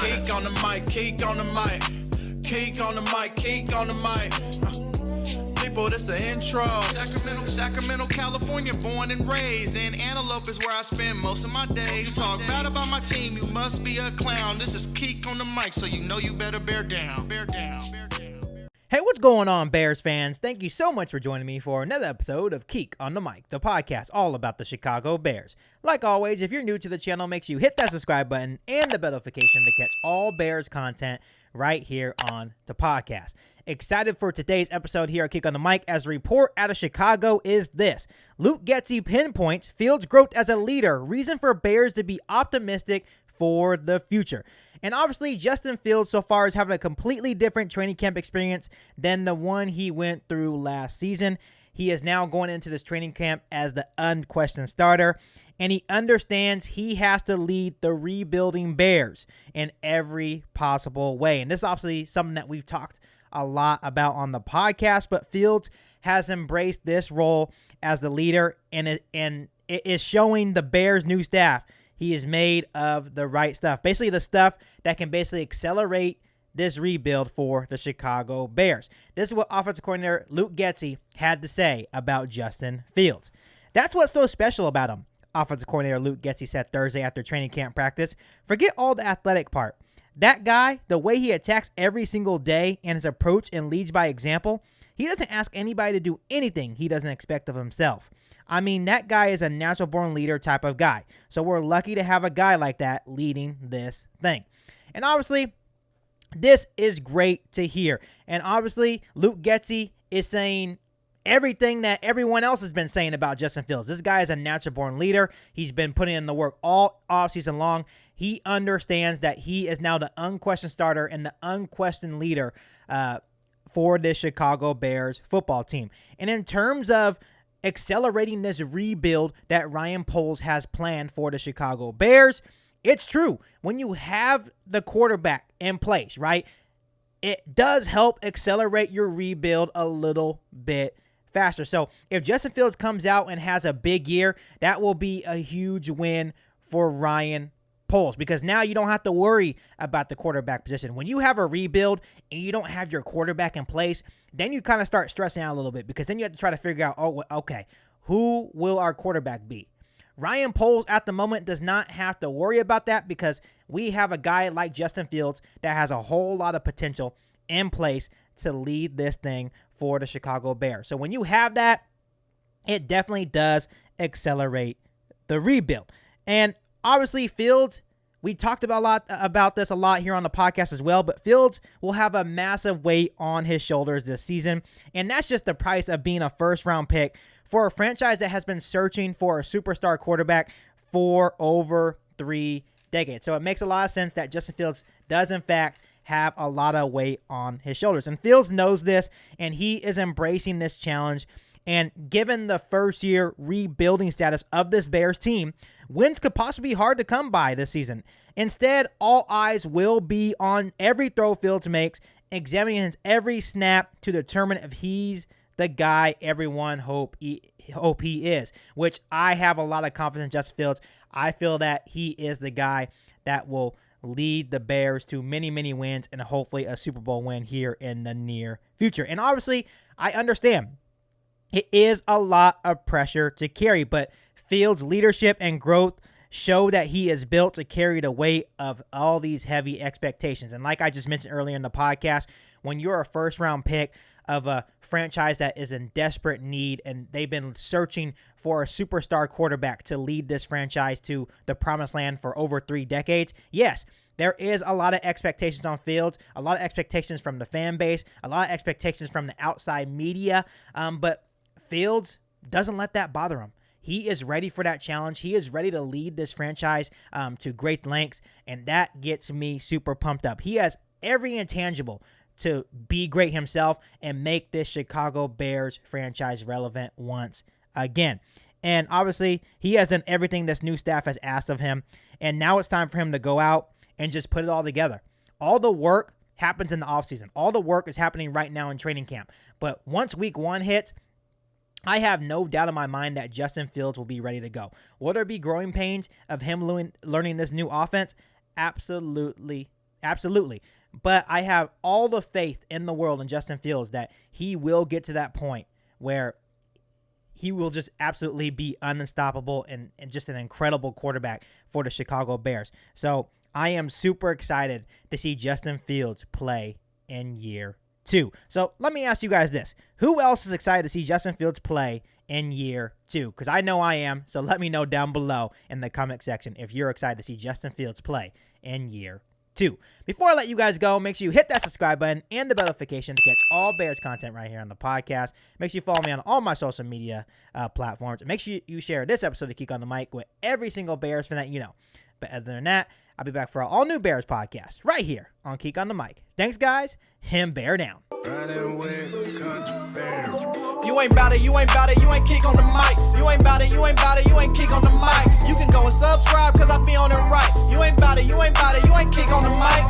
Keek on the mic, keek on the mic. Keek on the mic, keek on the mic. People, this the intro. Sacramento, California, born and raised. And Antelope is where I spend most of my days. Talk bad about my team, you must be a clown. This is Keek on the mic, so you know you better bear down. Bear down. Hey, what's going on, Bears fans? Thank you so much for joining me for another episode of Keek on the Mic, the podcast all about the Chicago Bears. Like always, if you're new to the channel, make sure you hit that subscribe button and the bell notification to catch all Bears content right here on the podcast. Excited for today's episode here at Keek on the Mic, as a report out of Chicago is this. Luke Getsy pinpoints Fields' growth as a leader, reason for Bears to be optimistic for the future. And obviously, Justin Fields so far is having a completely different training camp experience than the one he went through last season. He is now going into this training camp as the unquestioned starter, and he understands he has to lead the rebuilding Bears in every possible way. And this is obviously something that we've talked a lot about on the podcast, but Fields has embraced this role as the leader, and it is showing the Bears' new staff he is made of the right stuff. Basically, the stuff that can basically accelerate this rebuild for the Chicago Bears. This is what offensive coordinator Luke Getsy had to say about Justin Fields. That's what's so special about him, offensive coordinator Luke Getsy said Thursday after training camp practice. Forget all the athletic part. That guy, the way he attacks every single day and his approach and leads by example, he doesn't ask anybody to do anything he doesn't expect of himself. I mean, that guy is a natural-born leader type of guy. So we're lucky to have a guy like that leading this thing. And obviously, this is great to hear. And obviously, Luke Getsy is saying everything that everyone else has been saying about Justin Fields. This guy is a natural-born leader. He's been putting in the work all offseason long. He understands that he is now the unquestioned starter and the unquestioned leader for this Chicago Bears football team. And in terms of accelerating this rebuild that Ryan Poles has planned for the Chicago Bears, it's true. When you have the quarterback in place, right, it does help accelerate your rebuild a little bit faster. So if Justin Fields comes out and has a big year, that will be a huge win for Ryan Poles, because now you don't have to worry about the quarterback position. When you have a rebuild and you don't have your quarterback in place, then you kind of start stressing out a little bit, because then you have to try to figure out, oh, okay, who will our quarterback be? Ryan Poles at the moment does not have to worry about that, because we have a guy like Justin Fields that has a whole lot of potential in place to lead this thing for the Chicago Bears. So when you have that, it definitely does accelerate the rebuild. And obviously, Fields, we talked about this a lot here on the podcast as well, but Fields will have a massive weight on his shoulders this season, and that's just the price of being a first-round pick for a franchise that has been searching for a superstar quarterback for over 3 decades. So it makes a lot of sense that Justin Fields does, in fact, have a lot of weight on his shoulders. And Fields knows this, and he is embracing this challenge. And given the first-year rebuilding status of this Bears team, wins could possibly be hard to come by this season. Instead, all eyes will be on every throw Fields makes, examining his every snap to determine if he's the guy everyone hope he is, which I have a lot of confidence in Justin Fields. I feel that he is the guy that will lead the Bears to many, many wins and hopefully a Super Bowl win here in the near future. And obviously, I understand it is a lot of pressure to carry, but Fields' leadership and growth show that he is built to carry the weight of all these heavy expectations. And like I just mentioned earlier in the podcast, when you're a first-round pick of a franchise that is in desperate need and they've been searching for a superstar quarterback to lead this franchise to the promised land for over 3 decades, yes, there is a lot of expectations on Fields, a lot of expectations from the fan base, a lot of expectations from the outside media, but Fields doesn't let that bother him. He is ready for that challenge. He is ready to lead this franchise to great lengths, and that gets me super pumped up. He has every intangible to be great himself and make this Chicago Bears franchise relevant once again. And obviously, he has done everything this new staff has asked of him, and now it's time for him to go out and just put it all together. All the work happens in the offseason. All the work is happening right now in training camp. But once week 1 hits, I have no doubt in my mind that Justin Fields will be ready to go. Will there be growing pains of him learning this new offense? Absolutely Absolutely. But I have all the faith in the world in Justin Fields that he will get to that point where he will just absolutely be unstoppable and just an incredible quarterback for the Chicago Bears. So I am super excited to see Justin Fields play in year 2. So let me ask you guys this. Who else is excited to see Justin Fields play in year 2? Because I know I am. So let me know down below in the comment section if you're excited to see Justin Fields play in year 2. Before I let you guys go, make sure you hit that subscribe button and the notification to catch all Bears content right here on the podcast. Make sure you follow me on all my social media platforms. Make sure you share this episode of Geek on the Mic with every single Bears fan that you know. But other than that, I'll be back for an all-new Bears podcast right here on Geek on the Mic. Thanks, guys. Him bear down. You ain't bout it, you ain't bout it, you ain't Geek on the Mic. You ain't bout it, you ain't bout it, you ain't Geek on the Mic. You can go and subscribe, cause I be on it right. You ain't bout it, you ain't bout it, you ain't Geek on the Mic.